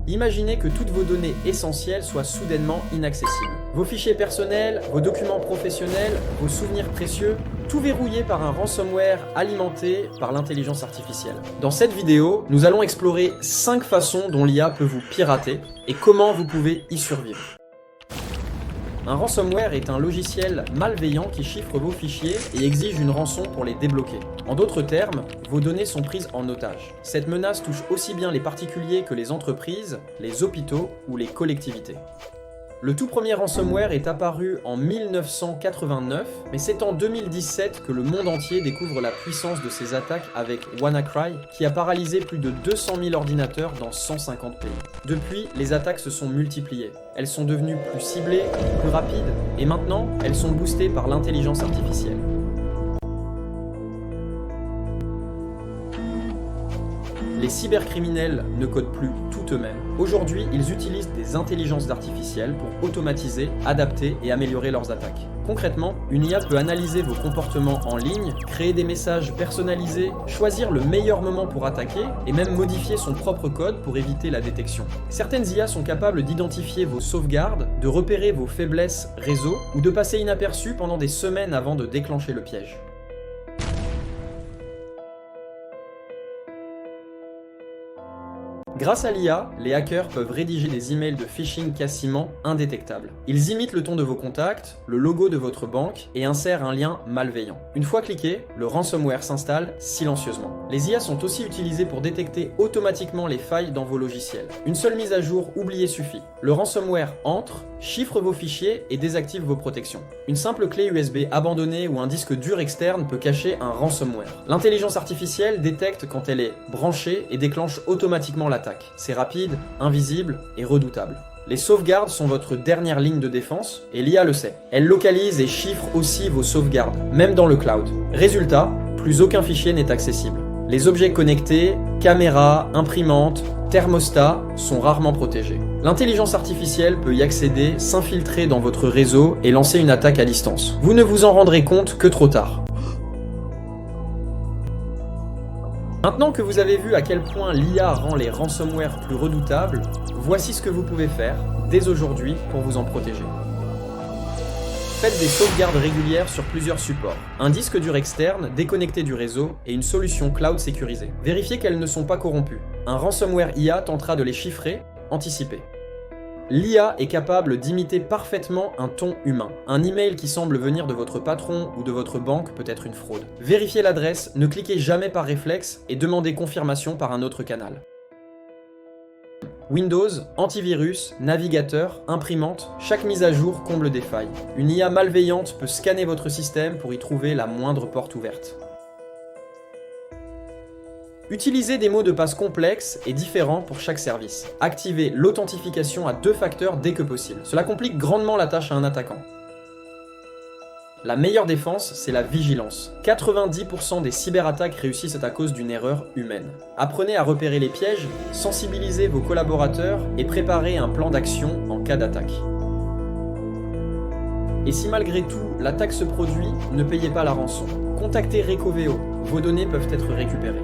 Imaginez que toutes vos données essentielles soient soudainement inaccessibles. Vos fichiers personnels, vos documents professionnels, vos souvenirs précieux, tout verrouillé par un ransomware alimenté par l'intelligence artificielle. Dans cette vidéo, nous allons explorer 5 façons dont l'IA peut vous pirater et comment vous pouvez y survivre. Un ransomware est un logiciel malveillant qui chiffre vos fichiers et exige une rançon pour les débloquer. En d'autres termes, vos données sont prises en otage. Cette menace touche aussi bien les particuliers que les entreprises, les hôpitaux ou les collectivités. Le tout premier ransomware est apparu en 1989, mais c'est en 2017 que le monde entier découvre la puissance de ces attaques avec WannaCry, qui a paralysé plus de 200 000 ordinateurs dans 150 pays. Depuis, les attaques se sont multipliées. Elles sont devenues plus ciblées, plus rapides, et maintenant, elles sont boostées par l'intelligence artificielle. Les cybercriminels ne codent plus tout eux-mêmes. Aujourd'hui, ils utilisent des intelligences artificielles pour automatiser, adapter et améliorer leurs attaques. Concrètement, une IA peut analyser vos comportements en ligne, créer des messages personnalisés, choisir le meilleur moment pour attaquer et même modifier son propre code pour éviter la détection. Certaines IA sont capables d'identifier vos sauvegardes, de repérer vos faiblesses réseau ou de passer inaperçues pendant des semaines avant de déclencher le piège. Grâce à l'IA, les hackers peuvent rédiger des emails de phishing quasiment indétectables. Ils imitent le ton de vos contacts, le logo de votre banque et insèrent un lien malveillant. Une fois cliqué, le ransomware s'installe silencieusement. Les IA sont aussi utilisées pour détecter automatiquement les failles dans vos logiciels. Une seule mise à jour oubliée suffit. Le ransomware entre, chiffre vos fichiers et désactive vos protections. Une simple clé USB abandonnée ou un disque dur externe peut cacher un ransomware. L'intelligence artificielle détecte quand elle est branchée et déclenche automatiquement l'attaque. C'est rapide, invisible et redoutable. Les sauvegardes sont votre dernière ligne de défense et l'IA le sait. Elle localise et chiffre aussi vos sauvegardes, même dans le cloud. Résultat, plus aucun fichier n'est accessible. Les objets connectés, caméras, imprimantes, thermostats sont rarement protégés. L'intelligence artificielle peut y accéder, s'infiltrer dans votre réseau et lancer une attaque à distance. Vous ne vous en rendrez compte que trop tard. Maintenant que vous avez vu à quel point l'IA rend les ransomware plus redoutables, voici ce que vous pouvez faire dès aujourd'hui pour vous en protéger. Faites des sauvegardes régulières sur plusieurs supports, un disque dur externe déconnecté du réseau et une solution cloud sécurisée. Vérifiez qu'elles ne sont pas corrompues. Un ransomware IA tentera de les chiffrer, anticipez. L'IA est capable d'imiter parfaitement un ton humain. Un email qui semble venir de votre patron ou de votre banque peut être une fraude. Vérifiez l'adresse, ne cliquez jamais par réflexe et demandez confirmation par un autre canal. Windows, antivirus, navigateur, imprimante, chaque mise à jour comble des failles. Une IA malveillante peut scanner votre système pour y trouver la moindre porte ouverte. Utilisez des mots de passe complexes et différents pour chaque service. Activez l'authentification à 2 facteurs dès que possible. Cela complique grandement la tâche à un attaquant. La meilleure défense, c'est la vigilance. 90% des cyberattaques réussissent à cause d'une erreur humaine. Apprenez à repérer les pièges, sensibilisez vos collaborateurs et préparez un plan d'action en cas d'attaque. Et si malgré tout, l'attaque se produit, ne payez pas la rançon. Contactez Recoveo, vos données peuvent être récupérées.